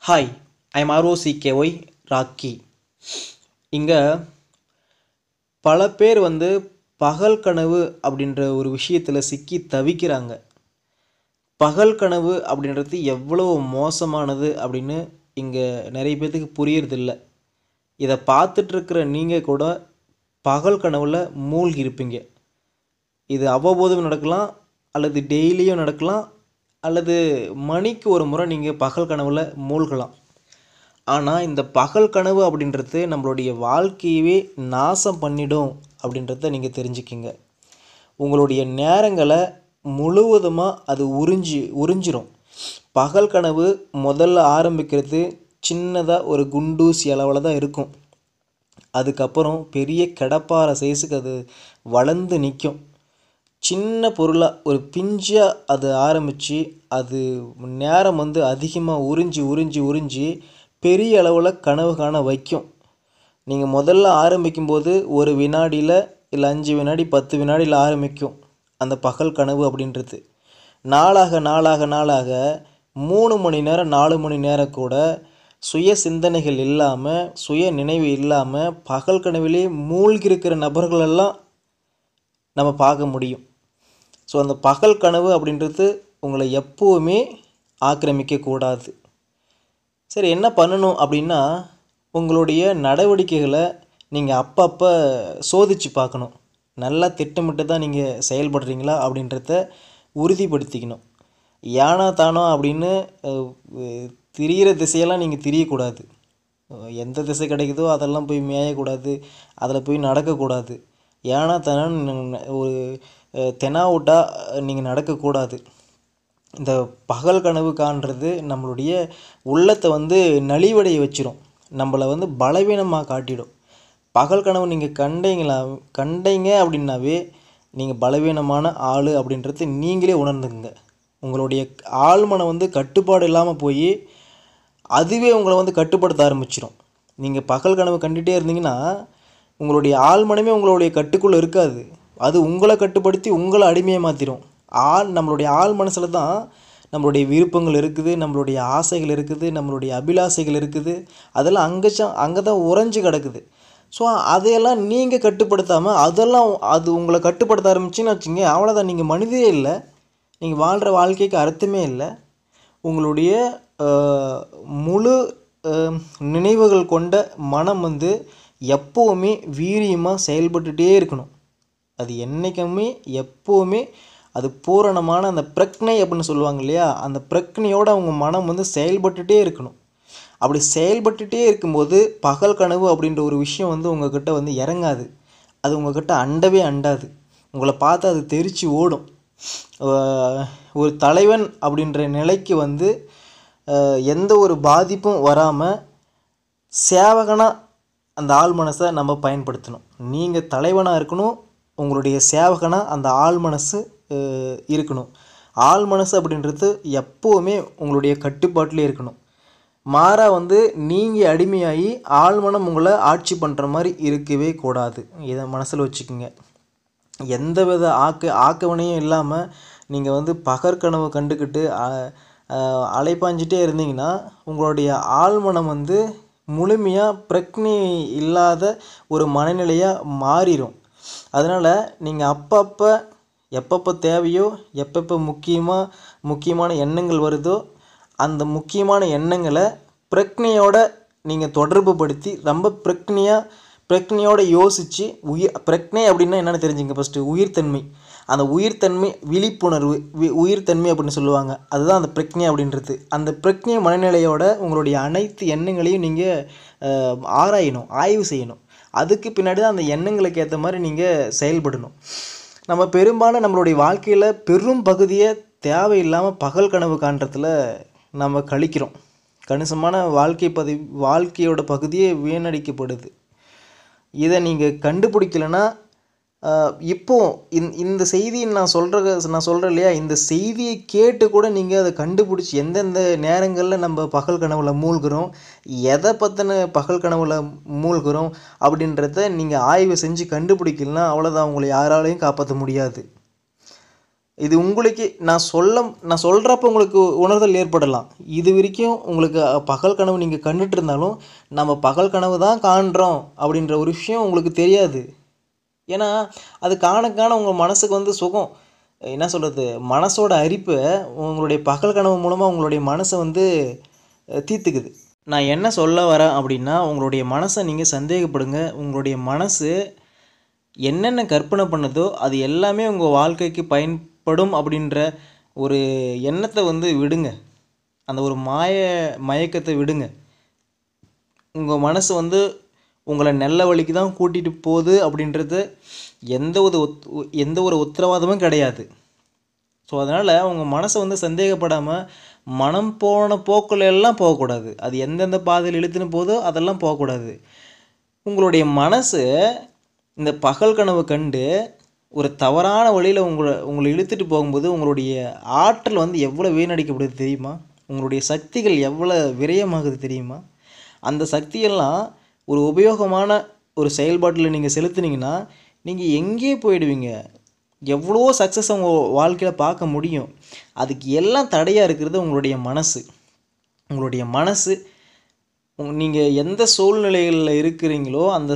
Hi, I'm ROCKY rakhi. இங்கே பல பேர் பகல் கனவு அப்படின்ற ஒரு விஷயத்தில் சிக்கி தவிக்கிறாங்க. பகல் கனவு அப்படின்றது எவ்வளோ மோசமானது அப்படின்னு இங்கே நிறைய பேர்த்துக்கு புரியறதில்ல. இதை பார்த்துட்ருக்கிற நீங்கள் கூட பகல் கனவில் மூழ்கி இருப்பீங்க. இது அவ்வப்போதும் நடக்கலாம், அல்லது டெய்லியும் நடக்கலாம், அல்லது மணிக்கு ஒரு முறை நீங்கள் பகல் கனவில் மூழ்கலாம். ஆனால் இந்த பகல் கனவு அப்படின்றது நம்மளுடைய வாழ்க்கையவே நாசம் பண்ணிடும் அப்படின்றத நீங்கள் தெரிஞ்சுக்கிங்க. உங்களுடைய நேரங்களை முழுவதுமாக அது உறிஞ்சிரும். பகல் கனவு முதல்ல ஆரம்பிக்கிறது சின்னதாக ஒரு குண்டூசி அளவில் தான் இருக்கும். அதுக்கப்புறம் பெரிய கடப்பாறை சைஸுக்கு அது வளர்ந்து நிற்கும். சின்ன பொருளாக ஒரு பிஞ்சாக அது ஆரம்பித்து அது நேரம் அதிகமாக உறிஞ்சி பெரிய அளவில் கனவு காண வைக்கும். நீங்கள் முதல்ல ஆரம்பிக்கும்போது ஒரு வினாடியில் இல்லை 5 வினாடி 10 வினாடியில் ஆரம்பிக்கும் அந்த பகல் கனவு அப்படின்றது. நாளாக 3 மணி நேரம் 4 மணி நேரம் கூட சுய சிந்தனைகள் இல்லாமல், சுய நினைவு இல்லாமல் பகல் கனவிலே மூழ்கி இருக்கிற நபர்களெல்லாம் நம்ம பார்க்க முடியும். ஸோ அந்த பகல் கனவு அப்படின்றது உங்களை எப்போவுமே ஆக்கிரமிக்கக்கூடாது. சரி, என்ன பண்ணணும் அப்படின்னா, உங்களுடைய நடவடிக்கைகளை நீங்கள் அப்பப்போ சோதித்து பார்க்கணும். நல்லா திட்டமிட்டு தான் நீங்கள் செயல்படுறீங்களா அப்படின்றத உறுதிப்படுத்திக்கணும். ஏனா தானோ அப்படின்னு திரியிற திசையெல்லாம் நீங்கள் திரியக்கூடாது. எந்த திசை கிடைக்குதோ அதெல்லாம் போய் மேயக்கூடாது, அதில் போய் நடக்கக்கூடாது. ஏனா தானோ ஒரு தெனாவுட்டாக நீங்கள் நடக்கக்கூடாது. இந்த பகல் கனவு காண்றது நம்மளுடைய உள்ளத்தை நலிவடைய வச்சிரும், நம்மளை பலவீனமாக காட்டிடும். பகல் கனவு நீங்கள் கண்டீங்க அப்படின்னாவே நீங்கள் பலவீனமான ஆள் அப்படின்றது நீங்களே உணர்ந்துங்க. உங்களுடைய ஆழ்மனம் கட்டுப்பாடு இல்லாமல் போய் அதுவே உங்களை கட்டுப்படுத்த ஆரம்பிச்சிடும். நீங்கள் பகல் கனவு கண்டுகிட்டே இருந்தீங்கன்னா உங்களுடைய ஆழ்மனமே உங்களுடைய கட்டுக்குள்ளே இருக்காது. அது உங்களை கட்டுப்படுத்தி உங்களை அடிமையை மாற்றிடும். நம்மளுடைய ஆழ் மனசில் தான் நம்மளுடைய விருப்பங்கள் இருக்குது, நம்மளுடைய ஆசைகள் இருக்குது, நம்மளுடைய அபிலாசைகள் இருக்குது. அதெல்லாம் அங்கே தான் உறைஞ்சி கிடக்குது. ஸோ அதையெல்லாம் நீங்கள் கட்டுப்படுத்தாமல் அது உங்களை கட்டுப்படுத்த ஆரம்பிச்சின்னு வச்சுங்க, அவ்வளோதான். நீங்கள் மனிதரே இல்லை, நீங்கள் வாழ்கிற வாழ்க்கைக்கு அர்த்தமே இல்லை. உங்களுடைய முழு நினைவுகள் கொண்ட மனம் எப்போவுமே வீரியமாக செயல்பட்டுகிட்டே இருக்கணும். அது என்றைக்குமே எப்போவுமே அது பூரணமான அந்த பிரக்ஞை அப்படின்னு சொல்லுவாங்க இல்லையா, அந்த பிரக்ஞையோடு அவங்க மனம் செயல்பட்டுகிட்டே இருக்கணும். அப்படி செயல்பட்டுகிட்டே இருக்கும்போது பகல் கனவு அப்படின்ற ஒரு விஷயம் உங்கள்கிட்ட இறங்காது. அது உங்கள்கிட்ட அண்டவே அண்டாது. உங்களை பார்த்து அது தெரிச்சு ஓடும். ஒரு தலைவன் அப்படின்ற நிலைக்கு எந்த ஒரு பாதிப்பும் வராமல் சேவகனாக அந்த ஆள் மனசை நம்ம பயன்படுத்தணும். நீங்கள் தலைவனாக இருக்கணும், உங்களுடைய சேவகனாக அந்த ஆள் மனசு இருக்கணும். ஆள் மனசு அப்படின்றது எப்போவுமே உங்களுடைய கட்டுப்பாட்டிலே இருக்கணும். மாறா நீங்கள் அடிமையாகி ஆழ்மனம் உங்களை ஆட்சி பண்ணுற மாதிரி இருக்கவே கூடாது. இதை மனசில் வச்சுக்கோங்க. எந்த வித ஆக்கவனையும் இல்லாமல் நீங்கள் பகற்கனவு கண்டுக்கிட்டு அலைப்பாஞ்சிட்டே இருந்தீங்கன்னா உங்களுடைய ஆழ்மனம் முழுமையாக பிரக்ஞை இல்லாத ஒரு மனநிலையாக மாறிடும். அதனால் நீங்கள் எப்பப்போ தேவையோ, எப்பப்போ முக்கியமான எண்ணங்கள் வருதோ அந்த முக்கியமான எண்ணங்களை பிரக்ஞையோடு நீங்கள் தொடர்பு படுத்தி ரொம்ப பிரக்ஞையோடு யோசித்து பிரக்ஞை அப்படின்னா என்னென்னு தெரிஞ்சுங்க. ஃபஸ்ட்டு உயிர்த்தன்மை, அந்த உயிர்த்தன்மை விழிப்புணர்வு, உயிர்த்தன்மை அப்படின்னு சொல்லுவாங்க. அதுதான் அந்த பிரக்ஞை அப்படின்றது. அந்த பிரக்ஞை மனநிலையோட உங்களுடைய அனைத்து எண்ணங்களையும் நீங்கள் ஆராயணும், ஆய்வு செய்யணும். அதுக்கு பின்னாடி தான் அந்த எண்ணங்களுக்கு ஏற்ற மாதிரி நீங்கள் செயல்படணும். நம்ம பெரும்பாலும் நம்மளுடைய வாழ்க்கையில் பெரும் பகுதியை தேவையில்லாமல் பகல் கனவு காண்றதுல நம்ம கழிக்கிறோம். கணிசமான வாழ்க்கையோட பகுதியே வீணடிக்கப்படுது. இதை நீங்கள் கண்டுபிடிக்கலைன்னா இப்போது இந்த செய்தியை நான் சொல்கிறேன் இல்லையா, இந்த செய்தியை கேட்டு கூட நீங்கள் அதை கண்டுபிடிச்சி எந்தெந்த நேரங்களில் நம்ம பகல் கனவில் மூழ்கிறோம், எதை பற்றின பகல் கனவில் மூழ்கிறோம் அப்படின்றத நீங்கள் ஆய்வு செஞ்சு கண்டுபிடிக்கலன்னா அவ்வளோதான், உங்களை யாராலையும் காப்பாற்ற முடியாது. இது உங்களுக்கு நான் சொல்கிறப்ப உங்களுக்கு உணர்தல் ஏற்படலாம். இது வரைக்கும் உங்களுக்கு பகல் கனவு நீங்கள் கண்டுட்டு இருந்தாலும், நம்ம பகல் கனவு தான் காண்றோம் அப்படின்ற ஒரு விஷயம் உங்களுக்கு தெரியாது. ஏன்னா, அது காண காண உங்கள் மனசுக்கு வந்து சுகம். என்ன சொல்கிறது, மனசோட அரிப்பை உங்களுடைய பகல் கனவு மூலமாக உங்களுடைய மனசை வந்து தீர்த்துக்குது. நான் என்ன சொல்ல வரேன் அப்படின்னா, உங்களுடைய மனசை நீங்கள் சந்தேகப்படுங்க. உங்களுடைய மனசு என்னென்ன கற்பனை பண்ணுதோ அது எல்லாமே உங்கள் வாழ்க்கைக்கு பயன்படும் அப்படின்ற ஒரு எண்ணத்தை வந்து விடுங்க. அந்த ஒரு மயக்கத்தை விடுங்க. உங்கள் மனசு வந்து உங்களை நல்ல வழிக்கு தான் கூட்டிகிட்டு போகுது அப்படின்றது எந்த ஒரு உத்தரவாதமும் கிடையாது. ஸோ அதனால் உங்கள் மனசை வந்து சந்தேகப்படாமல் மனம் போன போக்கில் எல்லாம் போகக்கூடாது. அது எந்தெந்த பாதையில் இழுத்துன்னு போதோ அதெல்லாம் போகக்கூடாது. உங்களுடைய மனசு இந்த பகல் கனவு கண்டு ஒரு தவறான வழியில் உங்களை இழுத்துட்டு போகும்போது உங்களுடைய ஆற்றல் வந்து எவ்வளோ வீணடிக்கப்படுது தெரியுமா? உங்களுடைய சக்திகள் எவ்வளோ விரயமாகுது தெரியுமா? அந்த சக்தியெல்லாம் ஒரு உபயோகமான ஒரு செயல்பாட்டில் நீங்கள் செலுத்துனீங்கன்னா நீங்கள் எங்கேயே போயிடுவீங்க. எவ்வளோ சக்ஸஸ் உங்கள் வாழ்க்கையில் பார்க்க முடியும். அதுக்கு எல்லாம் தடையாக இருக்கிறது உங்களுடைய மனசு. உங்களுடைய மனசு நீங்கள் எந்த சூழ்நிலைகளில் இருக்கிறீங்களோ அந்த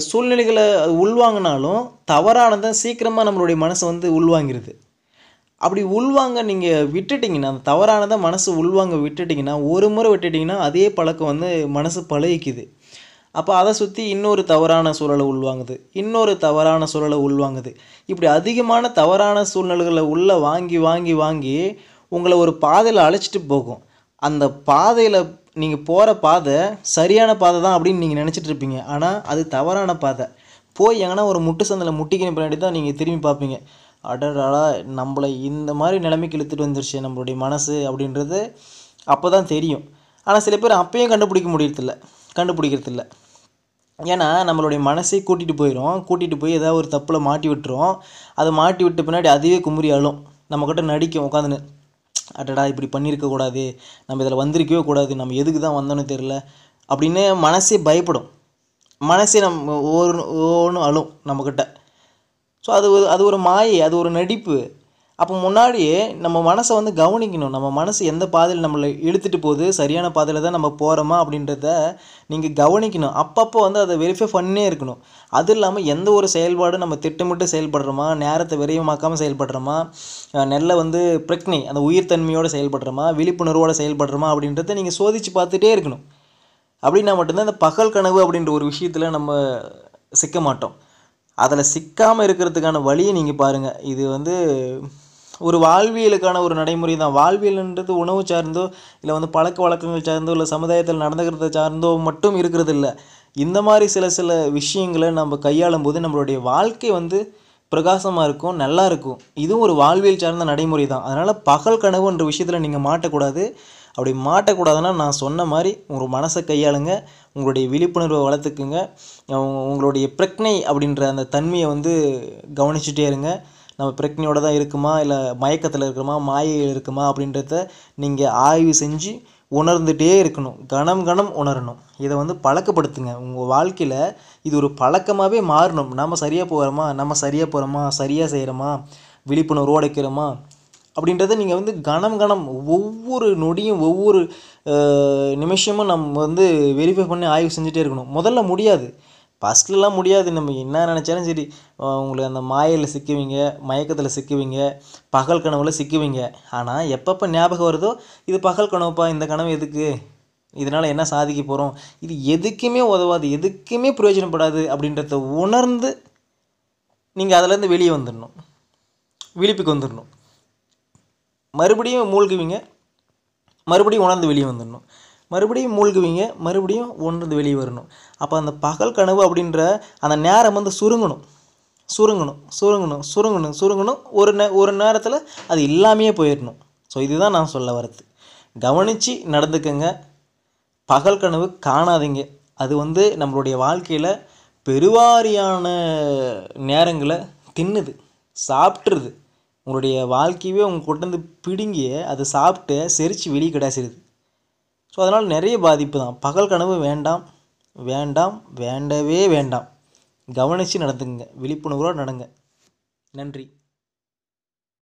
சூழ்நிலைகளை உள்வாங்கினாலும் தவறானதை சீக்கிரமாக நம்மளுடைய மனசை வந்து உள்வாங்கிடுது. அப்படி உள்வாங்க நீங்கள் விட்டுட்டிங்கன்னா, அந்த தவறானதை மனசு உள்வாங்க விட்டுட்டிங்கன்னா, ஒரு முறை விட்டுட்டிங்கன்னா அதே பழக்கம் வந்து மனசு பழகிக்குது. அப்போ அதை சுற்றி இன்னொரு தவறான சூழலை உள்வாங்குது, இன்னொரு தவறான சூழலை உள்வாங்குது. இப்படி அதிகமான தவறான சூழ்நிலைகளை உள்ளே வாங்கி வாங்கி வாங்கி உங்களை ஒரு பாதையில் அழைச்சிட்டு போகும். அந்த பாதையில் நீங்கள் போகிற பாதை சரியான பாதை தான் அப்படின்னு நீங்கள் நினச்சிட்டு இருப்பீங்க. ஆனால் அது தவறான பாதை. போய் எங்கன்னா ஒரு முட்டு சந்தில் முட்டிக்கின பின்னாடி தான் நீங்கள் திரும்பி பார்ப்பீங்க, அடடா நம்மளை இந்த மாதிரி நிலைமைக்கு இழுத்துட்டு வந்துருச்சு நம்மளுடைய மனசு அப்படின்றது அப்போ தான் தெரியும். ஆனால் சில பேர் அப்பயும் கண்டுபிடிக்கிறதில்ல. ஏன்னா நம்மளுடைய மனசை கூட்டிகிட்டு போய் ஏதாவது ஒரு தப்பில் மாட்டி விட்டுரும். அதை மாட்டி விட்ட பின்னாடி அதுவே குமுறி அழும், நம்மக்கிட்ட நடிக்கும் உட்காந்துன்னு, அடடா இப்படி பண்ணியிருக்கக்கூடாது, நம்ம இதில் வந்திருக்கவே கூடாது, நம்ம எதுக்கு தான் வந்தோன்னு தெரில அப்படின்னு மனசே பயப்படும். மனசே ஒன்று அழும் நம்மக்கிட்ட. ஸோ அது ஒரு மாயை, அது ஒரு நடிப்பு. அப்போ முன்னாடியே நம்ம மனசை வந்து கவனிக்கணும். நம்ம மனசு எந்த பாதையில் நம்மளை இழுத்துட்டு போகுது, சரியான பாதையில் தான் நம்ம போகிறோமா அப்படின்றத நீங்கள் கவனிக்கணும். அப்பப்போ வந்து அதை வெரிஃபை பண்ணே இருக்கணும். அது இல்லாமல் எந்த ஒரு செயல்பாடும் நம்ம திட்டமிட்டு செயல்படுறோமா, நேரத்தை விரயமாக்காமல் செயல்படுறோமா, நல்ல வந்து பிரக்னை அந்த உயிர்த்தன்மையோடு செயல்படுறோமா, விழிப்புணர்வோடு செயல்படுறோமா அப்படின்றத நீங்கள் சோதித்து பார்த்துட்டே இருக்கணும். அப்படின்னா மட்டும்தான் இந்த பகல் கனவு அப்படின்ற ஒரு விஷயத்தில் நம்ம சிக்க மாட்டோம். அதில் சிக்காமல் இருக்கிறதுக்கான வழியை நீங்கள் பாருங்கள். இது வந்து ஒரு வாழ்வியலுக்கான ஒரு நடைமுறை தான். வாழ்வியல்ன்றது உணவு சார்ந்தோ இல்லை வந்து பழக்க வழக்கங்கள் சார்ந்தோ இல்லை சமுதாயத்தில் நடந்துக்கிறத சார்ந்தோ மட்டும் இருக்கிறது இல்லை. இந்த மாதிரி சில விஷயங்களை நம்ம கையாளும் போது நம்மளுடைய வாழ்க்கை வந்து பிரகாசமாக இருக்கும், நல்லா இருக்கும். இதுவும் ஒரு வாழ்வியல் சார்ந்த நடைமுறை தான். அதனால் பகல் கனவுன்ற விஷயத்தில் நீங்கள் மாட்டக்கூடாது. அப்படி மாட்டக்கூடாதுன்னா நான் சொன்ன மாதிரி உங்கள் மனசை கையாளுங்க, உங்களுடைய விழிப்புணர்வை வளர்த்துக்குங்க, உங்களுடைய பிரக்னை அப்படின்ற அந்த தன்மையை வந்து கவனிச்சுட்டே இருங்க. நம்ம பிரக்னையோடு தான் இருக்குமா, இல்லை மயக்கத்தில் இருக்குமா, மாயையில் இருக்குமா அப்படின்றத நீங்கள் ஆய்வு செஞ்சு உணர்ந்துகிட்டே இருக்கணும். கணம் உணரணும். இதை வந்து பழக்கப்படுத்துங்க. உங்கள் வாழ்க்கையில் இது ஒரு பழக்கமாகவே மாறணும். நம்ம சரியாக போகிறோமா, சரியாக செய்கிறோமா, விழிப்புணர்வோடு இருக்கிறோமா அப்படின்றத நீங்கள் வந்து கணம் ஒவ்வொரு நொடியும் ஒவ்வொரு நிமிஷமும் நம்ம வந்து வெரிஃபை பண்ணி ஆய்வு செஞ்சுட்டே இருக்கணும். முதல்ல முடியாது, ஃபஸ்ட்லலாம் முடியாது. நம்ம என்ன நினச்சாலும் சரி, உங்களுக்கு அந்த மாயையில் சிக்குவீங்க, மயக்கத்தில் சிக்குவீங்க, பகல் கனவில் சிக்குவீங்க. ஆனால் எப்பப்போ ஞாபகம் வருதோ இது பகல் கனவுப்பா, இந்த கனவு எதுக்கு, இதனால் என்ன சாதிக்க போகிறோம், இது எதுக்குமே உதவாது, எதுக்குமே பிரயோஜனப்படாது அப்படின்றத உணர்ந்து நீங்கள் அதிலேருந்து வெளியே வந்துடணும், விழிப்புக்கு வந்துடணும். மறுபடியும் மூழ்குவீங்க, மறுபடியும் உணர்ந்து வெளியே வந்துடணும், மறுபடியும் மூழ்குவீங்க, மறுபடியும் உணர்ந்து வெளியே வரணும். அப்போ அந்த பகல் கனவு அப்படின்ற அந்த நேரம் வந்து சுருங்கணும். ஒரு நேரத்தில் அது இல்லாமையே போயிடணும். ஸோ இதுதான் நான் சொல்ல வரது. கவனித்து நடந்துக்கங்க. பகல் கனவு காணாதீங்க. அது வந்து நம்மளுடைய வாழ்க்கையில் பெருவாரியான நேரங்களை தின்னுது, சாப்பிட்ருது. உங்களுடைய வாழ்க்கையவே உங்கள் கொண்டு பிடுங்கி அதை சாப்பிட்டு செரித்து வெளியே கிடாசிடுது. ஸோ அதனால் நிறைய பாதிப்பு தான். பகல் கனவு வேண்டவே வேண்டாம். கவனித்து நடந்துக்குங்க, விழிப்புணர்வோடு நடங்க. நன்றி.